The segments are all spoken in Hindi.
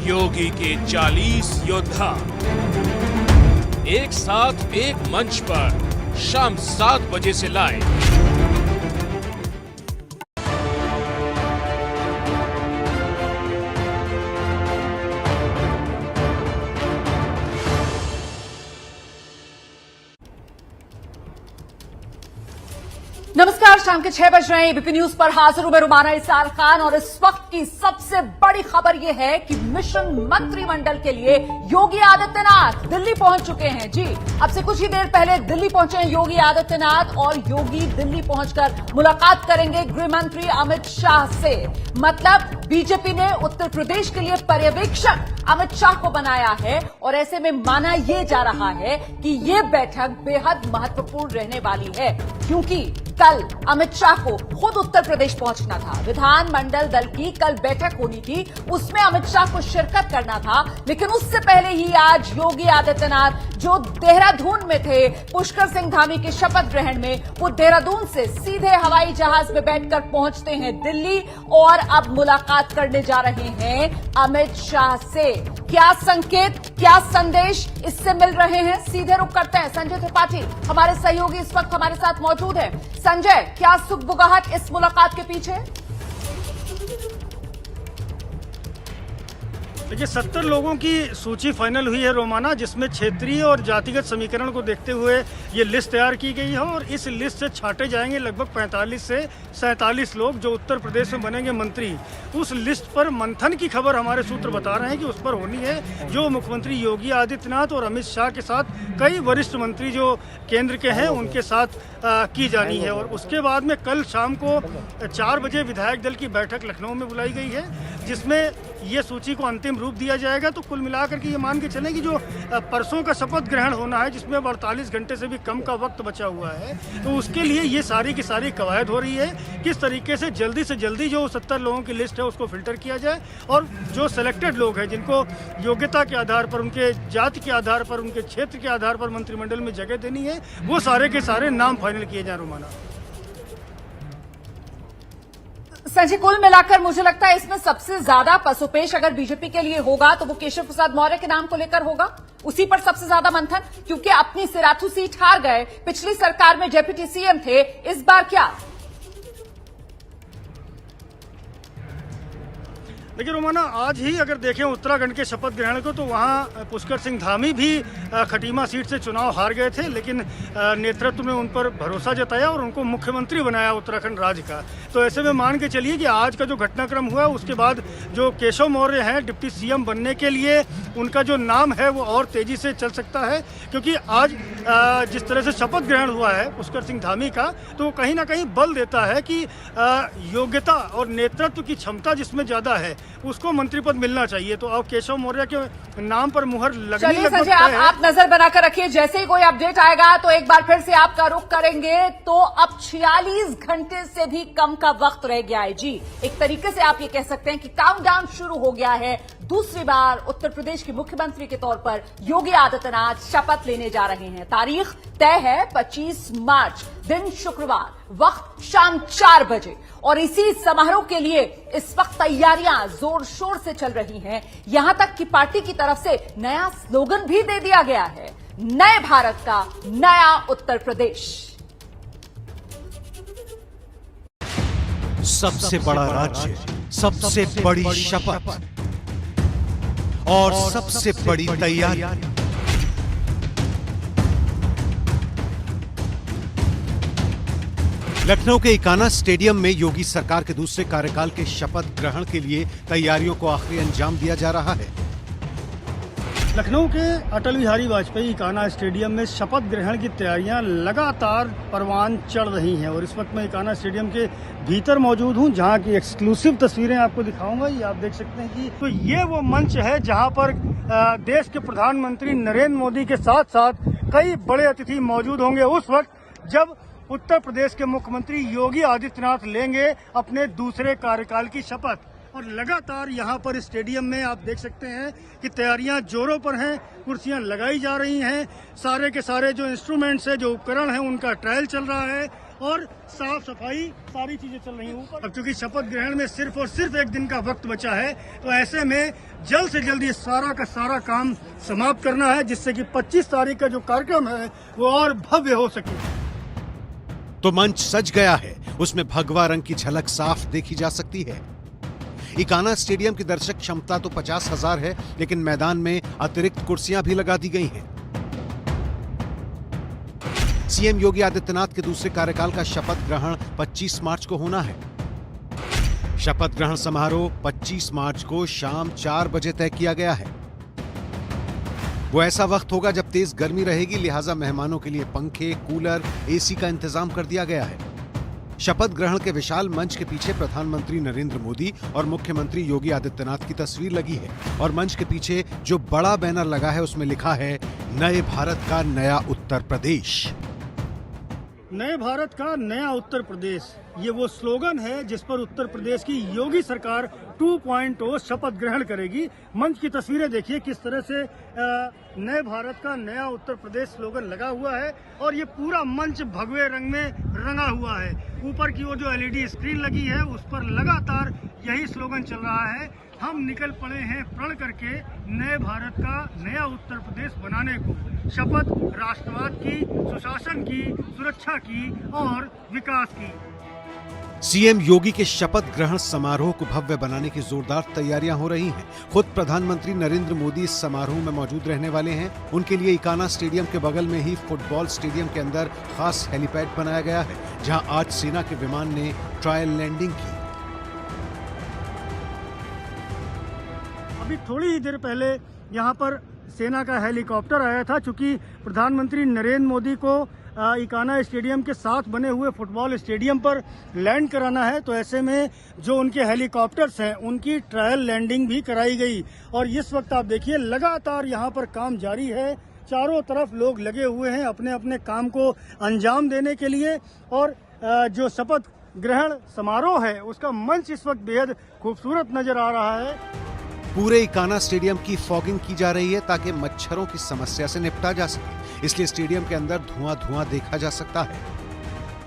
योगी के 40 योद्धा एक साथ एक मंच पर शाम 7 बजे से लाइव। नमस्कार, शाम के 6 बज रहे हैं। एबीपी न्यूज पर हाजिर हूं मैं रुमाना इसार खान और इस वक्त की सबसे बड़ी खबर यह है कि मिशन मंत्रिमंडल के लिए योगी आदित्यनाथ दिल्ली पहुंच चुके हैं। जी, अब से कुछ ही देर पहले दिल्ली पहुंचे हैं योगी आदित्यनाथ और योगी दिल्ली पहुंचकर मुलाकात करेंगे गृह मंत्री अमित शाह से। मतलब बीजेपी ने उत्तर प्रदेश के लिए पर्यवेक्षक अमित शाह को बनाया है और ऐसे में माना यह जा रहा है कि यह बैठक बेहद महत्वपूर्ण रहने वाली है, क्योंकि कल अमित शाह को खुद उत्तर प्रदेश पहुंचना था। विधानमंडल दल की कल बैठक होनी थी, उसमें अमित शाह को शिरकत करना था, लेकिन उससे पहले ही आज योगी आदित्यनाथ जो देहरादून में थे पुष्कर सिंह धामी के शपथ ग्रहण में, वो देहरादून से सीधे हवाई जहाज में बैठकर पहुंचते हैं दिल्ली और अब मुलाकात करने जा रहे हैं अमित शाह से। क्या संकेत, क्या संदेश इससे मिल रहे हैं, सीधे रुख करते हैं। संजय त्रिपाठी हमारे सहयोगी इस वक्त हमारे साथ मौजूद है। संजय, क्या सुगबुगाहट इस मुलाकात के पीछे? देखिए, 70 लोगों की सूची फाइनल हुई है रोमाना, जिसमें क्षेत्रीय और जातिगत समीकरण को देखते हुए ये लिस्ट तैयार की गई है और इस लिस्ट से छांटे जाएंगे लगभग 45 से 47 लोग जो उत्तर प्रदेश में बनेंगे मंत्री। उस लिस्ट पर मंथन की खबर हमारे सूत्र बता रहे हैं कि उस पर होनी है जो मुख्यमंत्री योगी आदित्यनाथ और अमित शाह के साथ कई वरिष्ठ मंत्री जो केंद्र के हैं उनके साथ की जानी है। और उसके बाद में कल शाम को 4 बजे विधायक दल की बैठक लखनऊ में बुलाई गई है, जिसमें ये सूची को अंतिम रूप दिया जाएगा। तो कुल मिलाकर के ये मान के चलें कि जो परसों का शपथ ग्रहण होना है, जिसमें 48 घंटे से भी कम का वक्त बचा हुआ है, तो उसके लिए ये सारी की सारी कवायद हो रही है। किस तरीके से जल्दी जो 70 लोगों की लिस्ट है उसको फिल्टर किया जाए और जो सिलेक्टेड लोग हैं जिनको योग्यता के आधार पर, उनके जाति के आधार पर, उनके क्षेत्र के आधार पर मंत्रिमंडल में जगह देनी है, वो सारे के सारे नाम फाइनल किए जाए रोमाना। संजय, कुल मिलाकर मुझे लगता है इसमें सबसे ज्यादा पसोपेश अगर बीजेपी के लिए होगा तो वो केशव प्रसाद मौर्य के नाम को लेकर होगा। उसी पर सबसे ज्यादा मंथन, क्योंकि अपनी सिराथू सीट हार गए, पिछली सरकार में डिप्टी सीएम थे, इस बार क्या? देखिए रोमाना, आज ही अगर देखें उत्तराखंड के शपथ ग्रहण को, तो वहाँ पुष्कर सिंह धामी भी खटीमा सीट से चुनाव हार गए थे, लेकिन नेतृत्व ने उन पर भरोसा जताया और उनको मुख्यमंत्री बनाया उत्तराखंड राज्य का। तो ऐसे में मान के चलिए कि आज का जो घटनाक्रम हुआ उसके बाद जो केशव मौर्य हैं डिप्टी सीएम बनने के लिए, उनका जो नाम है वो और तेजी से चल सकता है, क्योंकि आज जिस तरह से शपथ ग्रहण हुआ है पुष्कर सिंह धामी का, तो कहीं ना कहीं बल देता है कि योग्यता और नेतृत्व की क्षमता जिसमें ज्यादा है उसको मंत्री पद मिलना चाहिए। तो अब केशव मौर्य के नाम पर मुहर लगने लग संजय, आप नजर बनाकर रखिए, जैसे ही कोई अपडेट आएगा तो एक बार फिर से आपका रुख करेंगे। तो अब 46 घंटे से भी कम का वक्त रह गया है। जी, एक तरीके से आप ये कह सकते हैं कि काउंटडाउन शुरू हो गया है। दूसरी बार उत्तर प्रदेश के मुख्यमंत्री के तौर पर योगी आदित्यनाथ शपथ लेने जा रहे हैं। तारीख तय है 25 मार्च, दिन शुक्रवार, वक्त शाम 4 बजे। और इसी समारोह के लिए इस वक्त तैयारियां जोर शोर से चल रही हैं। यहां तक कि पार्टी की तरफ से नया स्लोगन भी दे दिया गया है, नए भारत का नया उत्तर प्रदेश। सबसे बड़ा राज्य, सबसे बड़ी शपथ और सबसे बड़ी तैयारी। लखनऊ के इकाना स्टेडियम में योगी सरकार के दूसरे कार्यकाल के शपथ ग्रहण के लिए तैयारियों को आखिरी अंजाम दिया जा रहा है। लखनऊ के अटल बिहारी वाजपेयी इकाना स्टेडियम में शपथ ग्रहण की तैयारियां लगातार परवान चढ़ रही हैं और इस वक्त मैं इकाना स्टेडियम के भीतर मौजूद हूं, जहां की एक्सक्लूसिव तस्वीरें आपको दिखाऊंगा। ये आप देख सकते हैं कि तो ये वो मंच है जहां पर देश के प्रधानमंत्री नरेंद्र मोदी के साथ साथ कई बड़े अतिथि मौजूद होंगे उस वक्त जब उत्तर प्रदेश के मुख्यमंत्री योगी आदित्यनाथ लेंगे अपने दूसरे कार्यकाल की शपथ। और लगातार यहाँ पर स्टेडियम में आप देख सकते हैं कि तैयारियां जोरों पर हैं, कुर्सियां लगाई जा रही हैं, सारे के सारे जो इंस्ट्रूमेंट्स हैं, जो उपकरण हैं, उनका ट्रायल चल रहा है और साफ सफाई सारी चीजें चल रही हैं ऊपर। अब चूंकि शपथ ग्रहण में सिर्फ और सिर्फ एक दिन का वक्त बचा है, तो ऐसे में जल्द से जल्द ये सारा का सारा काम समाप्त करना है, जिससे कि 25 तारीख का जो कार्यक्रम है वो और भव्य हो सके। तो मंच सज गया है, उसमें भगवा रंग की झलक साफ देखी जा सकती है। इकाना स्टेडियम की दर्शक क्षमता तो 50,000 है, लेकिन मैदान में अतिरिक्त कुर्सियां भी लगा दी गई हैं। सीएम योगी आदित्यनाथ के दूसरे कार्यकाल का शपथ ग्रहण 25 मार्च को होना है। शपथ ग्रहण समारोह 25 मार्च को शाम 4 बजे तय किया गया है। वो ऐसा वक्त होगा जब तेज गर्मी रहेगी, लिहाजा मेहमानों के लिए पंखे, कूलर, एसी का इंतजाम कर दिया गया है। शपथ ग्रहण के विशाल मंच के पीछे प्रधानमंत्री नरेंद्र मोदी और मुख्यमंत्री योगी आदित्यनाथ की तस्वीर लगी है और मंच के पीछे जो बड़ा बैनर लगा है उसमें लिखा है नए भारत का नया उत्तर प्रदेश। नए भारत का नया उत्तर प्रदेश, ये वो स्लोगन है जिस पर उत्तर प्रदेश की योगी सरकार 2.0 शपथ ग्रहण करेगी। मंच की तस्वीरें देखिए किस तरह से नए भारत का नया उत्तर प्रदेश स्लोगन लगा हुआ है और ये पूरा मंच भगवे रंग में रंगा हुआ है। ऊपर की ओर जो एलईडी स्क्रीन लगी है उस पर लगातार यही स्लोगन चल रहा है, हम निकल पड़े हैं प्रण करके नए भारत का नया उत्तर प्रदेश बनाने को। शपथ राष्ट्रवाद की, सुशासन की, सुरक्षा की और विकास की। सीएम योगी के शपथ ग्रहण समारोह को भव्य बनाने की जोरदार तैयारियां हो रही हैं। खुद प्रधानमंत्री नरेंद्र मोदी इस समारोह में मौजूद रहने वाले हैं। उनके लिए इकाना स्टेडियम के बगल में ही फुटबॉल स्टेडियम के अंदर खास हेलीपैड बनाया गया है, जहां आज सेना के विमान ने ट्रायल लैंडिंग की। अभी थोड़ी ही देर पहले यहाँ पर सेना का हेलीकॉप्टर आया था। चूंकि प्रधानमंत्री नरेंद्र मोदी को इकाना स्टेडियम के साथ बने हुए फुटबॉल स्टेडियम पर लैंड कराना है, तो ऐसे में जो उनके हेलीकॉप्टर्स हैं उनकी ट्रायल लैंडिंग भी कराई गई। और इस वक्त आप देखिए लगातार यहाँ पर काम जारी है, चारों तरफ लोग लगे हुए हैं अपने अपने काम को अंजाम देने के लिए। और जो शपथ ग्रहण समारोह है उसका मंच इस वक्त बेहद खूबसूरत नजर आ रहा है। पूरे इकाना स्टेडियम की फॉगिंग की जा रही है ताकि मच्छरों की समस्या से निपटा जा सके, इसलिए स्टेडियम के अंदर धुआं देखा जा सकता है।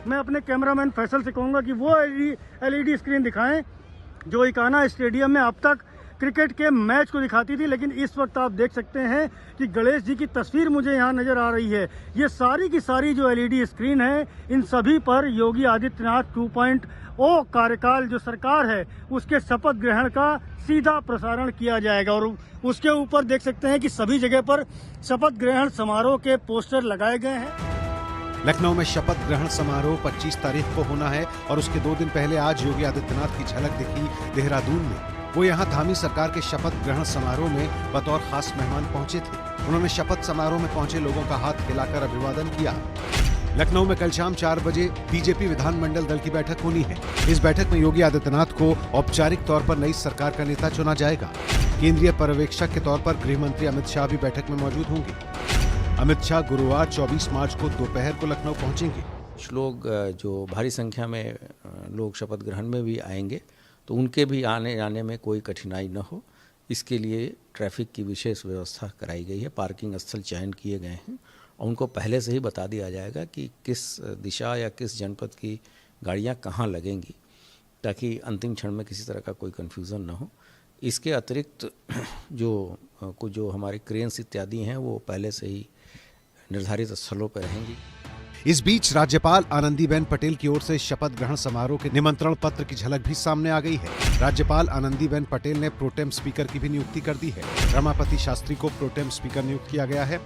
मैं अपने कैमरामैन फैसल से कहूंगा कि वो एलईडी स्क्रीन दिखाएं जो इकाना स्टेडियम में अब तक क्रिकेट के मैच को दिखाती थी, लेकिन इस वक्त आप देख सकते हैं कि गणेश जी की तस्वीर मुझे यहाँ नजर आ रही है। ये सारी की सारी जो एलईडी स्क्रीन है, इन सभी पर योगी आदित्यनाथ 2.0 कार्यकाल जो सरकार है उसके शपथ ग्रहण का सीधा प्रसारण किया जाएगा। और उसके ऊपर देख सकते हैं कि सभी जगह पर शपथ ग्रहण समारोह के पोस्टर लगाए गए हैं। लखनऊ में शपथ ग्रहण समारोह 25 तारीख को होना है और उसके 2 दिन पहले आज योगी आदित्यनाथ की झलक दिखी देहरादून में। वो यहाँ धामी सरकार के शपथ ग्रहण समारोह में बतौर खास मेहमान पहुंचे थे। उन्होंने शपथ समारोह में पहुंचे लोगों का हाथ हिलाकर अभिवादन किया। लखनऊ में कल शाम 4 बजे बीजेपी विधानमंडल दल की बैठक होनी है। इस बैठक में योगी आदित्यनाथ को औपचारिक तौर पर नई सरकार का नेता चुना जाएगा। केंद्रीय पर्यवेक्षक के तौर पर गृह मंत्री अमित शाह भी बैठक में मौजूद होंगे। अमित शाह गुरुवार 24 मार्च को दोपहर को लखनऊ पहुंचेंगे। कुछ लोग जो भारी संख्या में लोग शपथ ग्रहण में भी आएंगे, तो उनके भी आने जाने में कोई कठिनाई न हो, इसके लिए ट्रैफिक की विशेष व्यवस्था कराई गई है। पार्किंग स्थल चयन किए गए हैं और उनको पहले से ही बता दिया जाएगा कि किस दिशा या किस जनपद की गाड़ियां कहां लगेंगी, ताकि अंतिम क्षण में किसी तरह का कोई कन्फ्यूज़न न हो। इसके अतिरिक्त जो हमारे क्रेन्स इत्यादि हैं वो पहले से ही निर्धारित स्थलों पर रहेंगी। इस बीच राज्यपाल आनंदीबेन पटेल की ओर से शपथ ग्रहण समारोह के निमंत्रण पत्र की झलक भी सामने आ गई है। राज्यपाल आनंदीबेन पटेल ने प्रोटेम स्पीकर की भी नियुक्ति कर दी है। रमापति शास्त्री को प्रोटेम स्पीकर नियुक्त किया गया है।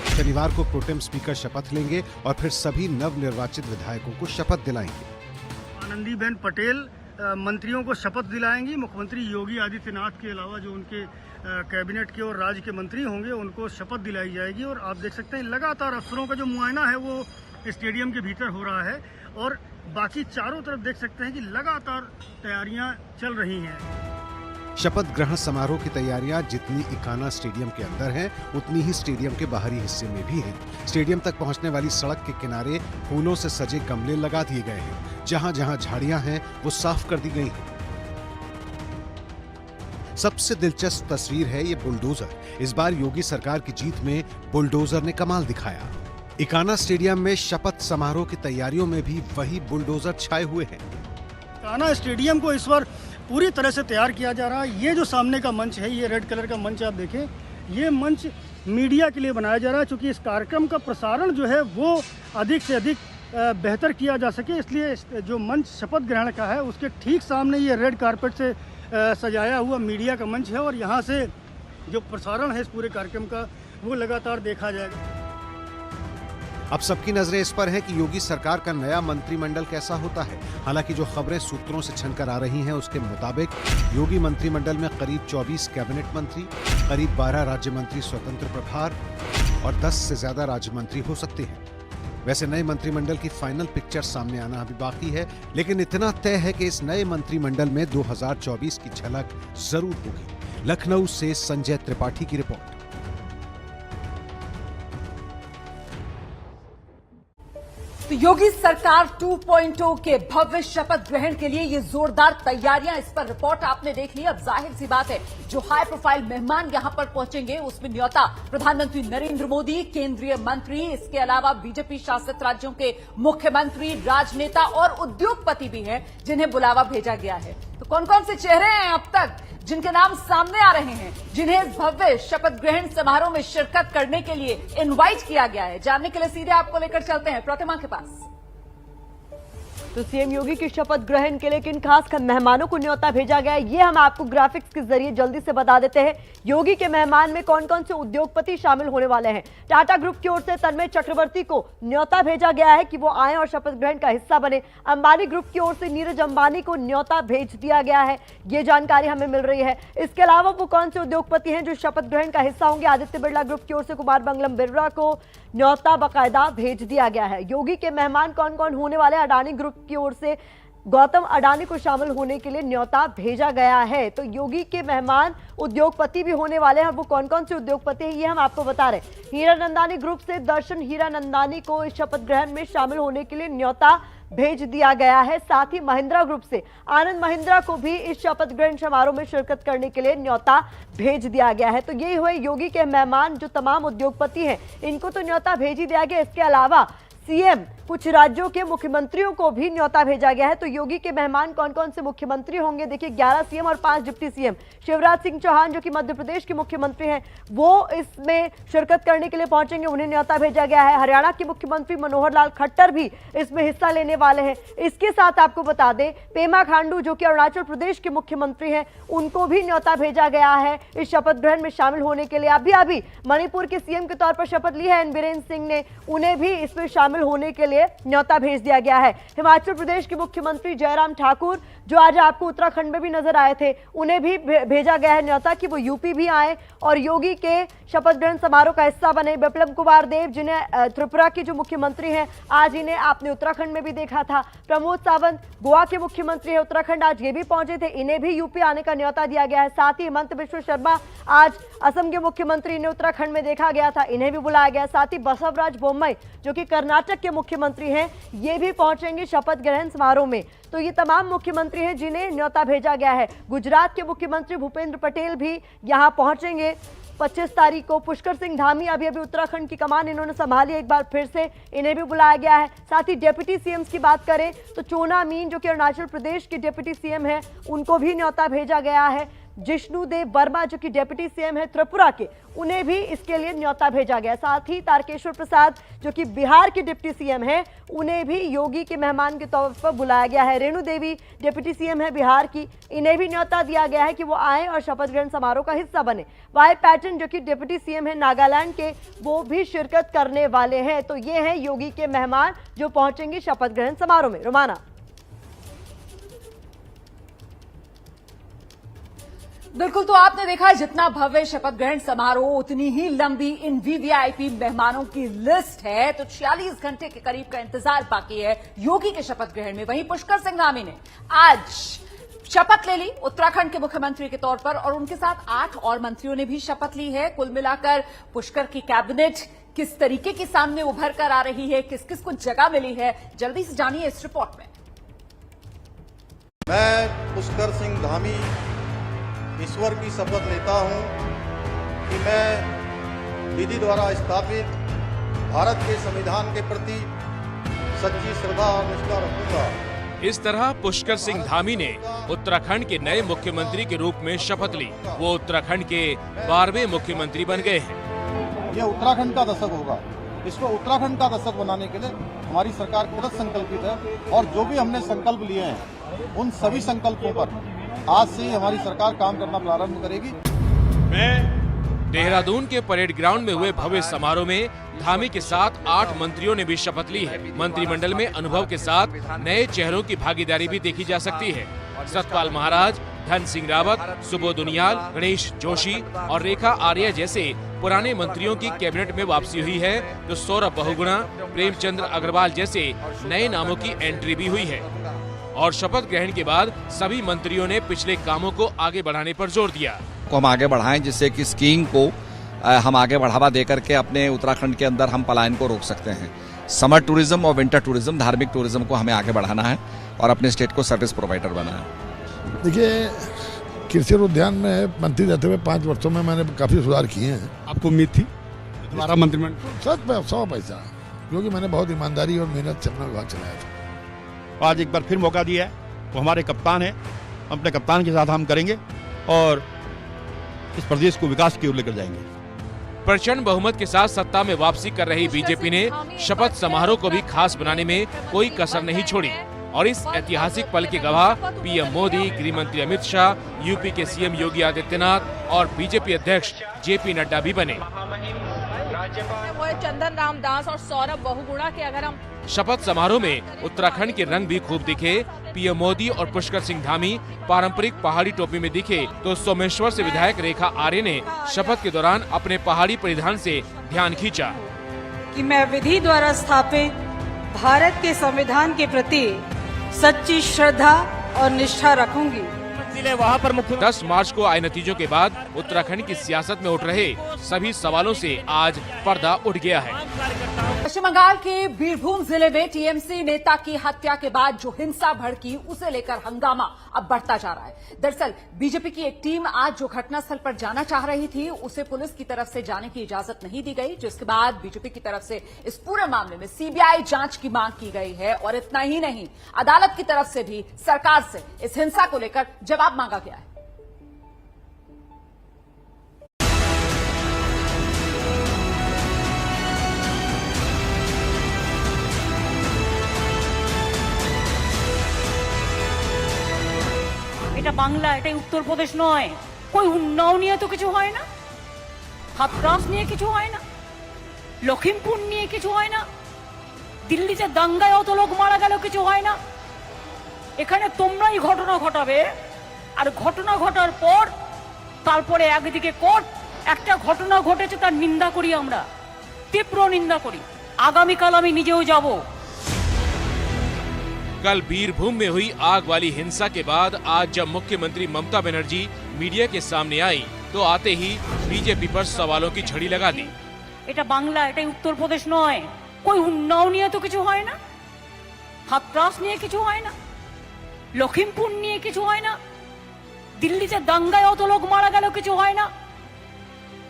शनिवार को प्रोटेम स्पीकर शपथ लेंगे और फिर सभी नवनिर्वाचित विधायकों को शपथ दिलाएंगे। आनंदीबेन पटेल मंत्रियों को शपथ दिलाएंगी। मुख्यमंत्री योगी आदित्यनाथ के अलावा जो उनके कैबिनेट के और राज्य के मंत्री होंगे उनको शपथ दिलाई जाएगी। और आप देख सकते हैं लगातार अफसरों का जो मुआयना है वो स्टेडियम के भीतर हो रहा है और बाकी चारों तरफ देख सकते हैं कि लगातार तैयारियां चल रही हैं। शपथ ग्रहण समारोह की तैयारियां जितनी इकाना स्टेडियम के अंदर हैं, उतनी ही स्टेडियम के बाहरी हिस्से में भी हैं। स्टेडियम तक पहुंचने वाली सड़क के किनारे फूलों से सजे गमले लगा दिए गए हैं। जहां जहां झाड़ियां हैं वो साफ कर दी गई हैं। सबसे दिलचस्प तस्वीर है ये बुलडोजर। इस बार योगी सरकार की जीत में बुलडोजर ने कमाल दिखाया। इकाना स्टेडियम में शपथ समारोह की तैयारियों में भी वही बुलडोजर छाए हुए हैं। इकाना स्टेडियम को इस बार पूरी तरह से तैयार किया जा रहा है। ये जो सामने का मंच है, ये रेड कलर का मंच आप देखें, ये मंच मीडिया के लिए बनाया जा रहा है, क्योंकि इस कार्यक्रम का प्रसारण जो है वो अधिक से अधिक बेहतर किया जा सके। इसलिए जो मंच शपथ ग्रहण का है उसके ठीक सामने ये रेड कारपेट से सजाया हुआ मीडिया का मंच है, और यहाँ से जो प्रसारण है इस पूरे कार्यक्रम का वो लगातार देखा जाएगा। अब सबकी नजरें इस पर है कि योगी सरकार का नया मंत्रिमंडल कैसा होता है। हालांकि जो खबरें सूत्रों से छनकर आ रही हैं उसके मुताबिक योगी मंत्रिमंडल में करीब 24 कैबिनेट मंत्री, करीब 12 राज्य मंत्री स्वतंत्र प्रभार और 10 से ज्यादा राज्य मंत्री हो सकते हैं। वैसे नए मंत्रिमंडल की फाइनल पिक्चर सामने आना अभी बाकी है, लेकिन इतना तय है कि इस नए मंत्रिमंडल में 2024 की झलक जरूर होगी। लखनऊ से संजय त्रिपाठी की रिपोर्ट। तो योगी सरकार 2.0 के भव्य शपथ ग्रहण के लिए ये जोरदार तैयारियां, इस पर रिपोर्ट आपने देख ली। अब जाहिर सी बात है जो हाई प्रोफाइल मेहमान यहां पर पहुंचेंगे उसमें न्योता प्रधानमंत्री नरेंद्र मोदी, केंद्रीय मंत्री, इसके अलावा बीजेपी शासित राज्यों के मुख्यमंत्री, राजनेता और उद्योगपति भी हैं जिन्हें बुलावा भेजा गया है। तो कौन कौन से चेहरे हैं अब तक जिनके नाम सामने आ रहे हैं, जिन्हें इस भव्य शपथ ग्रहण समारोह में शिरकत करने के लिए इनवाइट किया गया है, जानने के लिए सीधे आपको लेकर चलते हैं प्रतिमा के पास। तो सीएम योगी की शपथ ग्रहण के लिए किन खास मेहमानों को न्योता भेजा गया है, ये हम आपको ग्राफिक्स के जरिए जल्दी से बता देते हैं। योगी के मेहमान में कौन कौन से उद्योगपति शामिल होने वाले हैं। टाटा ग्रुप की ओर से तन्मय चक्रवर्ती को न्योता भेजा गया है कि वो आए और शपथ ग्रहण का हिस्सा बने। अंबानी ग्रुप की ओर से नीरज अंबानी को न्योता भेज दिया गया है, ये जानकारी हमें मिल रही है। इसके अलावा वो कौन से उद्योगपति हैं जो शपथ ग्रहण का हिस्सा होंगे। आदित्य बिरला ग्रुप की ओर से कुमार मंगलम बिरला को न्योता बाकायदा भेज दिया गया है। योगी के मेहमान कौन कौन होने वाले, अडानी ग्रुप की ओर से गौतम अडानी को शामिल होने के लिए न्योता भेजा गया है। तो योगी के मेहमान उद्योगपति भी होने वाले हैं। वो कौन कौन से उद्योगपति हैं ये हम आपको बता रहे हैं। हीरानंदानी ग्रुप से दर्शन हीरानंदानी को इस शपथ ग्रहण में शामिल होने के लिए न्योता भेज दिया गया है। साथ ही महिंद्रा ग्रुप से आनंद महिंद्रा को भी इस शपथ ग्रहण समारोह में शिरकत करने के लिए न्योता भेज दिया गया है। तो यही हुए योगी के मेहमान, जो तमाम उद्योगपति हैं इनको तो न्योता भेज ही दिया गया। इसके अलावा सीएम कुछ राज्यों के मुख्यमंत्रियों को भी न्योता भेजा गया है। तो योगी के मेहमान कौन कौन से मुख्यमंत्री होंगे, देखिए 11 सीएम और 5 डिप्टी सीएम। शिवराज सिंह चौहान जो कि मध्य प्रदेश के मुख्यमंत्री हैं वो इसमें शिरकत करने के लिए पहुंचेंगे, उन्हें न्योता भेजा गया है। हरियाणा के मुख्यमंत्री मनोहर लाल खट्टर भी इसमें हिस्सा लेने वाले हैं। इसके साथ आपको बता दें पेमा खांडू जो कि अरुणाचल प्रदेश के मुख्यमंत्री हैं उनको भी न्योता भेजा गया है इस शपथ ग्रहण में शामिल होने के लिए। अभी मणिपुर के सीएम के तौर पर शपथ ली है एन बीरेन सिंह ने, उन्हें भी इसमें शामिल होने के लिए न्योता भेज दिया गया है। हिमाचल प्रदेश के मुख्यमंत्री जयराम ठाकुर जो आज आपको उत्तराखंड में भी नजर आए थे, उन्हें भी भेजा गया है न्योता कि वो यूपी भी आए और योगी के शपथ ग्रहण समारोह का हिस्सा बने। बिप्लब कुमार देव जिन्हें त्रिपुरा के जो मुख्यमंत्री हैं, आज इन्हें आपने उत्तराखंड में भी देखा था। प्रमोद सावंत गोवा के मुख्यमंत्री है उत्तराखंड, आज ये भी पहुंचे थे, इन्हें भी यूपी आने का न्योता दिया गया है। साथ ही हिमंत बिश्व शर्मा आज असम के मुख्यमंत्री, इन्हें उत्तराखंड में देखा गया था, इन्हें भी बुलाया गया। साथ ही बसवराज बोम्मई जो कि कर्नाटक के मुख्यमंत्री हैं, ये भी पहुंचेंगे शपथ ग्रहण समारोह में। तो ये तमाम मुख्यमंत्री हैं जिन्हें न्योता भेजा गया है। गुजरात के मुख्यमंत्री भूपेंद्र पटेल भी यहां पहुंचेंगे 25 तारीख को। पुष्कर सिंह धामी अभी उत्तराखंड की कमान इन्होंने संभाली एक बार फिर से, इन्हें भी बुलाया गया है। साथ ही डिप्टी सीएम की बात करें तो चोना मीन जो कि अरुणाचल प्रदेश के डिप्टी सीएम है, उनको भी न्योता भेजा गया है। जिष्णु देव वर्मा जो कि डिप्टी सीएम है त्रिपुरा के, उन्हें भी इसके लिए न्योता भेजा गया। साथ ही तारकेश्वर प्रसाद जो कि बिहार के डिप्टी सीएम है, उन्हें भी योगी के मेहमान के तौर पर बुलाया गया है। रेणु देवी डिप्टी सीएम है बिहार की, इन्हें भी न्योता दिया गया है कि वो आए और शपथ ग्रहण समारोह का हिस्सा बने। वाई पैटर्न जो कि डिप्टी सीएम है नागालैंड के, वो भी शिरकत करने वाले हैं। तो ये हैं योगी के मेहमान जो पहुंचेंगे शपथ ग्रहण समारोह में। रोमाना। बिल्कुल, तो आपने देखा जितना भव्य शपथ ग्रहण समारोह उतनी ही लंबी इन वीवीआईपी मेहमानों की लिस्ट है। तो 46 घंटे के करीब का इंतजार बाकी है योगी के शपथ ग्रहण में। वहीं पुष्कर सिंह धामी ने आज शपथ ले ली उत्तराखंड के मुख्यमंत्री के तौर पर और उनके साथ 8 और मंत्रियों ने भी शपथ ली है। कुल मिलाकर पुष्कर की कैबिनेट किस तरीके की सामने उभर कर आ रही है, किस किस को जगह मिली है, जल्दी से जानिए इस रिपोर्ट में। मैं पुष्कर सिंह धामी ईश्वर की शपथ लेता हूं कि मैं विधि द्वारा स्थापित भारत के संविधान के प्रति सच्ची श्रद्धा और निष्ठा रखूंगा। इस तरह पुष्कर सिंह धामी ने उत्तराखंड के नए मुख्यमंत्री के रूप में शपथ ली। वो उत्तराखंड के 12वें मुख्यमंत्री बन गए हैं। यह उत्तराखंड का दशक होगा। इसको उत्तराखंड का दशक बनाने के लिए हमारी सरकार कृत संकल्पित है और जो भी हमने संकल्प लिए हैं उन सभी संकल्पों पर आज से ही हमारी सरकार काम करना प्रारंभ करेगी। देहरादून के परेड ग्राउंड में हुए भव्य समारोह में धामी के साथ 8 मंत्रियों ने भी शपथ ली है। मंत्रिमंडल में अनुभव के साथ नए चेहरों की भागीदारी भी देखी जा सकती है। सतपाल महाराज, धन सिंह रावत, सुबोध उनियाल, गणेश जोशी और रेखा आर्य जैसे पुराने मंत्रियों की कैबिनेट में वापसी हुई है, तो सौरभ बहुगुणा, प्रेमचंद्र अग्रवाल जैसे नए नामों की एंट्री भी हुई है। और शपथ ग्रहण के बाद सभी मंत्रियों ने पिछले कामों को आगे बढ़ाने पर जोर दिया। को हम आगे बढ़ाएं जिससे कि स्कीइंग को हम आगे बढ़ावा देकर के अपने उत्तराखंड के अंदर हम पलायन को रोक सकते हैं। समर टूरिज्म और विंटर टूरिज्म, धार्मिक टूरिज्म को हमें आगे बढ़ाना है और अपने स्टेट को सर्विस प्रोवाइडर बनाना है। देखिए, कृषि उद्यान में मंत्री रहते हुए 5 वर्षों में मैंने काफी सुधार किए हैं। आपको उम्मीद थी हमारा मंत्रिमंडल 100 पैसा, क्योंकि मैंने बहुत ईमानदारी और मेहनत से अपना विभाग चलाया था। आज एक बार फिर मौका दिया है, वो हमारे कप्तान है, अपने कप्तान के साथ हम करेंगे और इस प्रदेश को विकास की ओर लेकर जाएंगे। प्रचंड बहुमत के साथ सत्ता में वापसी कर रही बीजेपी ने शपथ समारोह को भी खास बनाने में कोई कसर नहीं छोड़ी और इस ऐतिहासिक पल के गवाह पीएम मोदी, गृह मंत्री अमित शाह, यूपी के सीएम योगी आदित्यनाथ और बीजेपी अध्यक्ष जेपी नड्डा भी बने। वो चंदन रामदास और सौरभ बहुगुणा के अगर हम शपथ समारोह में उत्तराखंड के रंग भी खूब दिखे। पीएम मोदी और पुष्कर सिंह धामी पारंपरिक पहाड़ी टोपी में दिखे, तो सोमेश्वर से विधायक रेखा आर्य ने शपथ के दौरान अपने पहाड़ी परिधान से ध्यान खींचा कि मैं विधि द्वारा स्थापित भारत के संविधान के प्रति सच्ची श्रद्धा और निष्ठा रखूंगी। वहाँ पर 10 मार्च को आए नतीजों के बाद उत्तराखंड की सियासत में उठ रहे सभी सवालों से आज पर्दा उठ गया है। पश्चिम बंगाल के बीरभूम जिले में टीएमसी नेता की हत्या के बाद जो हिंसा भड़की, उसे लेकर हंगामा अब बढ़ता जा रहा है। दरअसल बीजेपी की एक टीम आज जो घटनास्थल पर जाना चाह रही थी, उसे पुलिस की तरफ से जाने की इजाजत नहीं दी गई, जिसके बाद बीजेपी की तरफ से इस पूरे मामले में सीबीआई जांच की मांग की गई है। और इतना ही नहीं, अदालत की तरफ से भी सरकार से इस हिंसा को लेकर जवाब मांगा गया है। এটা বাংলা, এটাই উত্তরপ্রদেশ নয়। কই উন্নয়ন নিয়ে তো কিছু হয় না, হাতরাস নিয়ে কিছু হয় না, লখিমপুর নিয়ে কিছু হয় না, দিল্লিতে দাঙ্গায় অত লোক মারা গেল কিছু হয় না। এখানে তোমরাই ঘটনা ঘটাবে আর ঘটনা ঘটার পর তারপরে একদিকে কোর্ট, একটা ঘটনা ঘটেছে তার নিন্দা করি, আমরা তীব্র নিন্দা করি। আগামীকাল আমি নিজেও যাব। कल बीरभूम में हुई आग वाली हिंसा के बाद आज जब मुख्यमंत्री ममता बनर्जी मीडिया के सामने आई, तो आते ही बीजेपी पर सवालों की झड़ी लगा दी। এটা বাংলা, এটাই উত্তরপ্রদেশ নয়। কই উন্নয়ন নিয়ে তো কিছু হয় না, হাতরাস নিয়ে কিছু হয় না, লখিমপুর নিয়ে কিছু হয় না, দিল্লিতে দাঙ্গায় অত লোক মারা গেল কিছু হয় না।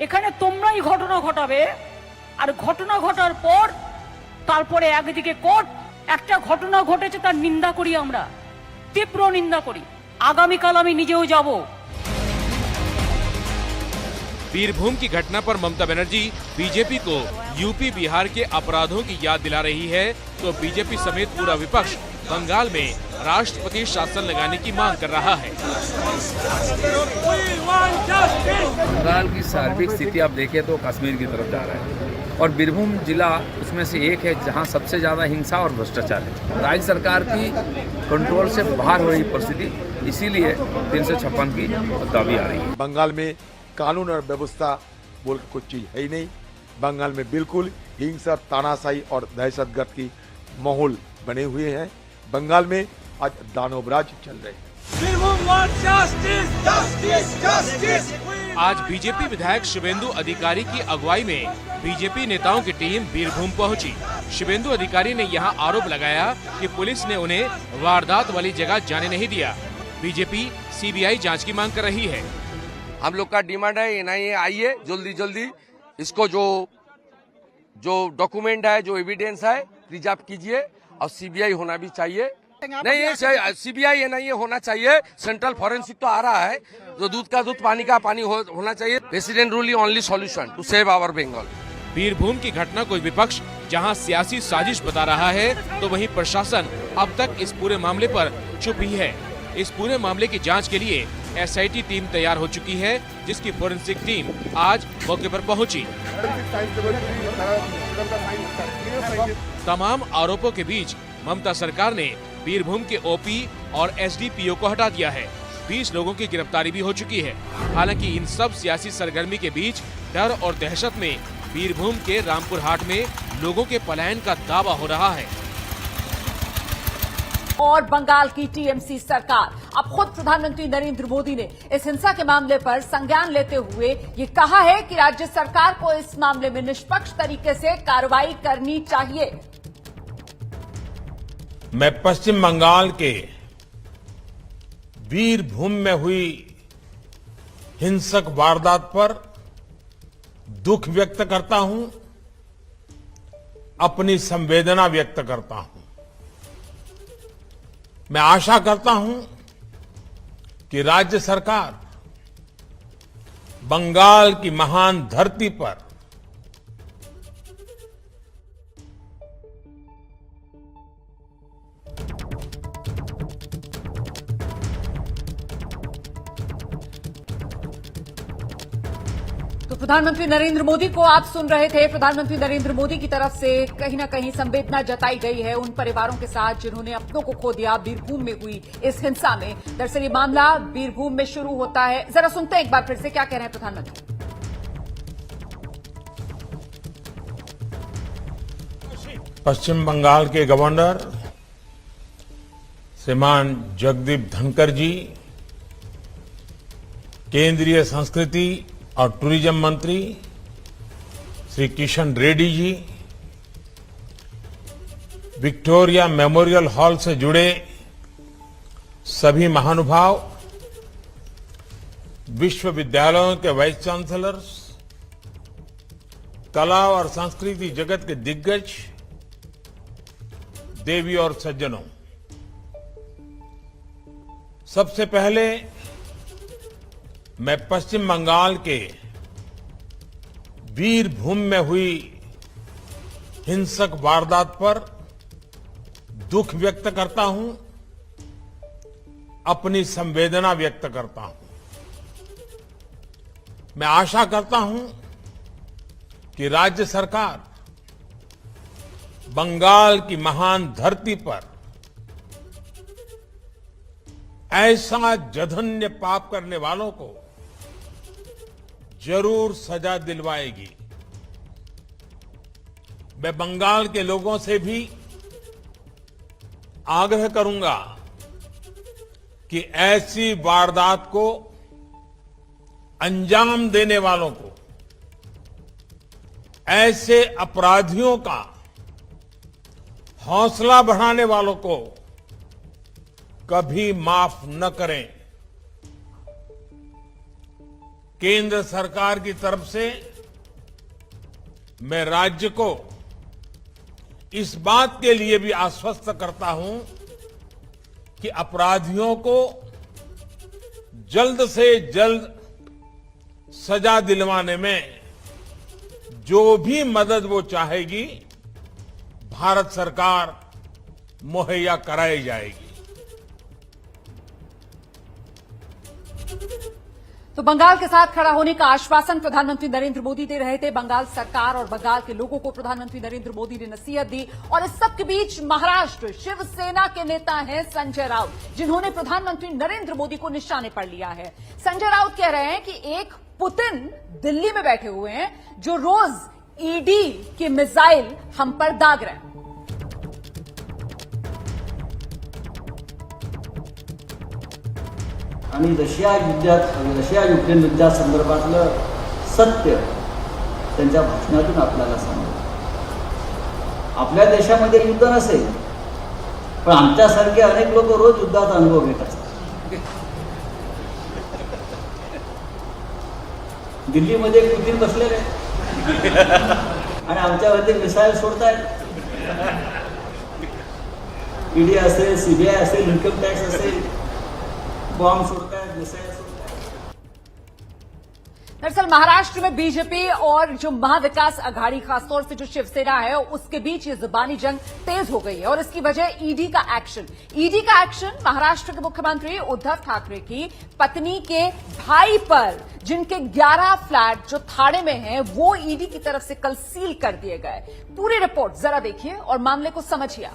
এখানে তোমরাই ঘটনা ঘটাবে আর ঘটনা ঘটার পর তারপরে একদিকে কোর্ট, একটা ঘটনা ঘটেছে তার নিন্দা করি, আমরা তীব্র নিন্দা করি। আগামীকাল আমি নিজেও যাব। बीरभूम की घटना पर ममता बनर्जी बीजेपी को यूपी बिहार के अपराधों की याद दिला रही है, तो बीजेपी समेत पूरा विपक्ष बंगाल में राष्ट्रपति शासन लगाने की मांग कर रहा है। बंगाल की सार्विक स्थिति आप देखें तो कश्मीर की तरफ जा रहा है और बीरभूम जिला उसमें से एक है जहां सबसे ज़्यादा हिंसा और भ्रष्टाचार है। राज्य सरकार की कंट्रोल से बाहर हो रही परिस्थिति, इसीलिए 356 की दावी आ रही है। बंगाल में कानून और व्यवस्था बोल के कुछ चीज है ही नहीं। बंगाल में बिल्कुल हिंसा, तानाशाही और दहशतगर्द की माहौल बने हुए हैं। बंगाल में आज दानवराज चल रहे हैं। आज बीजेपी विधायक शुभेंदु अधिकारी की अगुवाई में बीजेपी नेताओं की टीम बीरभूम पहुंची। शुभेंदु अधिकारी ने यहां आरोप लगाया कि पुलिस ने उन्हें वारदात वाली जगह जाने नहीं दिया। बीजेपी सीबीआई जांच की मांग कर रही है। हम लोग का डिमांड है एनआईए आइए जल्दी जल्दी, इसको जो जो डॉक्यूमेंट है, जो एविडेंस है, प्रिजर्व कीजिए और सीबीआई होना भी चाहिए। नहीं, ये सीबीआई ये नहीं होना चाहिए। सेंट्रल फॉरेंसिक तो आ रहा है, जो दूध का दूध, पानी का पानी होना चाहिए। President rule is only solution to save our Bengal. Birbhum की घटना को विपक्ष जहां सियासी साजिश बता रहा है, तो वहीं प्रशासन अब तक इस पूरे मामले पर चुप ही है। इस पूरे मामले की जांच के लिए एसआईटी टीम तैयार हो चुकी है, जिसकी फोरेंसिक टीम आज मौके पर पहुंची। तमाम आरोपों के बीच ममता सरकार ने बीरभूम के ओपी और एसडीपीओ को हटा दिया है। 20 लोगों की गिरफ्तारी भी हो चुकी है। हालांकि इन सब सियासी सरगर्मी के बीच डर और दहशत में बीरभूम के रामपुर हाट में लोगों के पलायन का दावा हो रहा है। और बंगाल की टीएमसी सरकार, अब खुद प्रधानमंत्री नरेंद्र मोदी ने इस हिंसा के मामले पर संज्ञान लेते हुए ये कहा है कि राज्य सरकार को इस मामले में निष्पक्ष तरीके से कार्रवाई करनी चाहिए। मैं पश्चिम बंगाल के बीरभूम में हुई हिंसक वारदात पर दुख व्यक्त करता हूं, अपनी संवेदना व्यक्त करता हूं। मैं आशा करता हूं कि राज्य सरकार बंगाल की महान धरती पर तो प्रधानमंत्री नरेंद्र मोदी को आप सुन रहे थे। प्रधानमंत्री नरेंद्र मोदी की तरफ से कहीं न कहीं संवेदना जताई गई है उन परिवारों के साथ जिन्होंने अपनों को खो दिया बीरभूम में हुई इस हिंसा में। दरअसल ये मामला बीरभूम में शुरू होता है। जरा सुनते हैं एक बार फिर से क्या कह रहे हैं प्रधानमंत्री। पश्चिम बंगाल के गवर्नर श्रीमान जगदीप धनखड़ जी, केंद्रीय संस्कृति और टूरिज्म मंत्री Shri Kishan Reddy ji, Victoria memorial hall से जुड़े सभी महानुभाव, विश्वविद्यालयों के वाइस चांसलर्स, कला और संस्कृति जगत के दिग्गज, देवी और सज्जनों, सबसे पहले मैं पश्चिम बंगाल के बीरभूम में हुई हिंसक वारदात पर दुख व्यक्त करता हूं, अपनी संवेदना व्यक्त करता हूं। मैं आशा करता हूं कि राज्य सरकार बंगाल की महान धरती पर ऐसा जघन्य पाप करने वालों को जरूर सजा दिलवाएगी। मैं बंगाल के लोगों से भी आग्रह करूंगा कि ऐसी वारदात को अंजाम देने वालों को, ऐसे अपराधियों का हौसला बढ़ाने वालों को कभी माफ न करें। केंद्र सरकार की तरफ से मैं राज्य को इस बात के लिए भी आश्वस्त करता हूं कि अपराधियों को जल्द से जल्द सजा दिलवाने में जो भी मदद वो चाहेगी, भारत सरकार मुहैया कराई जाएगी। तो बंगाल के साथ खड़ा होने का आश्वासन प्रधानमंत्री नरेंद्र मोदी दे रहे थे। बंगाल सरकार और बंगाल के लोगों को प्रधानमंत्री नरेंद्र मोदी ने नसीहत दी। और इस सब के बीच महाराष्ट्र शिवसेना के नेता हैं संजय राउत, जिन्होंने प्रधानमंत्री नरेंद्र मोदी को निशाने पर लिया है। संजय राउत कह रहे हैं कि एक पुतिन दिल्ली में बैठे हुए हैं जो रोज ईडी की मिसाइल हम पर दाग रहे हैं। आणि रशिया युक्रेन युद्धासंदर्भातलं सत्य त्यांच्या भाषणातून आपल्याला समजलं। आपल्या देशामध्ये युद्ध नसेल, पण आमच्यासारखे अनेक लोक रोज युद्धाचा अनुभव घेत असतात। दिल्लीमध्ये पुतिन बसलेले आणि आमच्यावरती मिसाईल सोडतायत. ईडी असेल, सीबीआय असेल, इन्कम टॅक्स असेल, बॉम्ब सोडतायत, मिसाईल सोडतायत. दरअसल महाराष्ट्र में बीजेपी और जो महाविकास अघाड़ी, खासतौर से जो शिवसेना है, उसके बीच ये जुबानी जंग तेज हो गई है और इसकी वजह ईडी का एक्शन. ईडी का एक्शन महाराष्ट्र के मुख्यमंत्री उद्धव ठाकरे की पत्नी के भाई पर, जिनके 11 फ्लैट जो थाने में हैं, वो ईडी की तरफ से कल सील कर दिए गए. पूरी रिपोर्ट जरा देखिए और मामले को समझिए.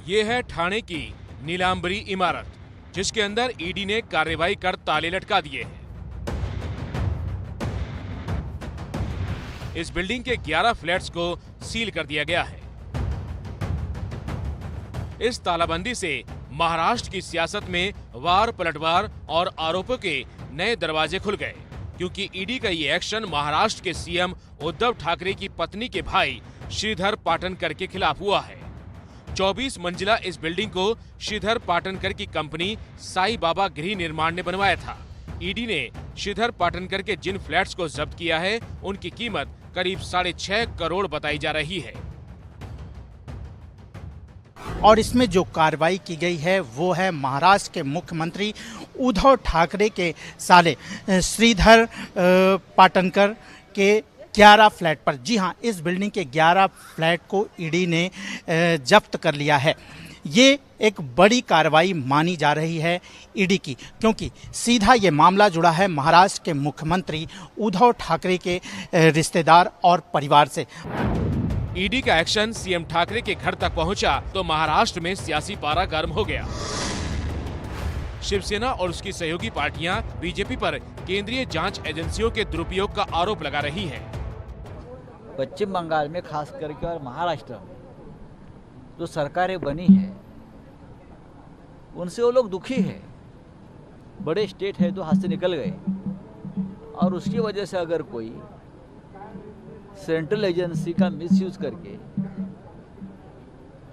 ये है ठाणे की नीलांबरी इमारत, जिसके अंदर ईडी ने कार्रवाई कर ताले लटका दिए हैं. इस बिल्डिंग के 11 फ्लैट्स को सील कर दिया गया है. इस तालाबंदी से महाराष्ट्र की सियासत में वार पलटवार और आरोपों के नए दरवाजे खुल गए, क्योंकि ईडी का ये एक्शन महाराष्ट्र के सीएम उद्धव ठाकरे की पत्नी के भाई श्रीधर पाटनकर के खिलाफ हुआ है. 24 मंजिला इस बिल्डिंग को श्रीधर पाटनकर की कंपनी साई बाबा गृह निर्माण ने बनवाया था. ईडी ने श्रीधर पाटनकर के जिन फ्लैट्स को जब्त किया है, उनकी कीमत करीब 6.5 करोड़ बताई जा रही है. और इसमें जो कार्रवाई की गई है वो है महाराष्ट्र के मुख्यमंत्री उद्धव ठाकरे के साले श्रीधर पाटनकर के 11 फ्लैट पर. जी हां, इस बिल्डिंग के 11 फ्लैट को ईडी ने जब्त कर लिया है. ये एक बड़ी कार्रवाई मानी जा रही है ईडी की, क्योंकि सीधा ये मामला जुड़ा है महाराष्ट्र के मुख्यमंत्री उद्धव ठाकरे के रिश्तेदार और परिवार से. ईडी का एक्शन सीएम ठाकरे के घर तक पहुंचा तो महाराष्ट्र में सियासी पारा गर्म हो गया. शिवसेना और उसकी सहयोगी पार्टियां बीजेपी पर केंद्रीय जांच एजेंसियों के दुरुपयोग का आरोप लगा रही हैं. पश्चिम बंगाल में खास करके और महाराष्ट्र में जो सरकारें बनी है, उनसे वो लोग दुखी है. बड़े स्टेट है तो हाथ से निकल गए, और उसकी वजह से अगर कोई सेंट्रल एजेंसी का मिसयूज करके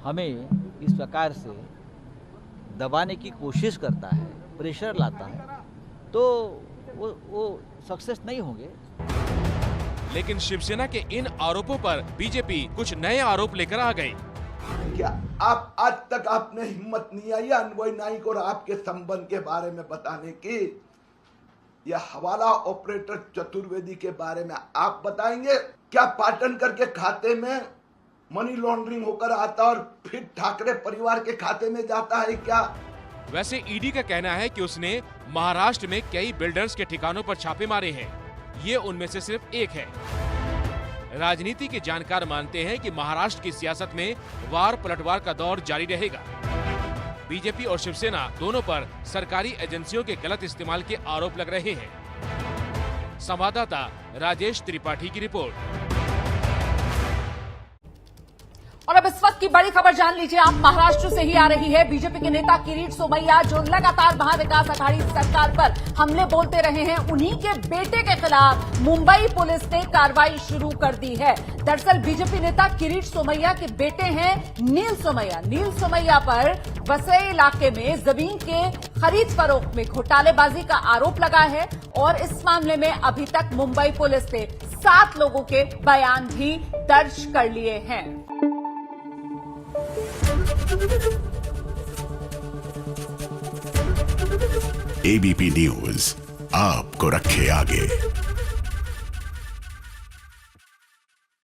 हमें इस प्रकार से दबाने की कोशिश करता है, प्रेशर लाता है, तो वो सक्सेस नहीं होंगे. लेकिन शिवसेना के इन आरोपों पर बीजेपी कुछ नए आरोप लेकर आ गई. क्या आप आज तक आपने हिम्मत नहीं आई अनुभव नाइक और आपके संबंध के बारे में बताने की? यह हवाला ऑपरेटर चतुर्वेदी के बारे में आप बताएंगे? क्या पाटनकर के खाते में मनी लॉन्ड्रिंग होकर आता और फिर ठाकरे परिवार के खाते में जाता है क्या? वैसे ईडी का कहना है कि उसने महाराष्ट्र में कई बिल्डर्स के ठिकानों पर छापे मारे हैं. ये उनमें से सिर्फ एक है. राजनीति के जानकार मानते हैं कि महाराष्ट्र की सियासत में वार पलटवार का दौर जारी रहेगा. बीजेपी और शिवसेना दोनों पर सरकारी एजेंसियों के गलत इस्तेमाल के आरोप लग रहे हैं. संवाददाता राजेश त्रिपाठी की रिपोर्ट. और अब इस वक्त की बड़ी खबर जान लीजिए आप. महाराष्ट्र से ही आ रही है. बीजेपी के नेता किरीट सोमैया, जो लगातार महाविकास अघाड़ी सरकार पर हमले बोलते रहे हैं, उन्हीं के बेटे के खिलाफ मुंबई पुलिस ने कार्रवाई शुरू कर दी है. दरअसल बीजेपी नेता किरीट सोमैया के बेटे हैं नील सोमैया. नील सोमैया पर वसई इलाके में जमीन के खरीद फरोख्त में घोटालेबाजी का आरोप लगा है, और इस मामले में अभी तक मुंबई पुलिस ने 7 लोगों के बयान भी दर्ज कर लिए हैं. एबीपी न्यूज आपको रखे आगे.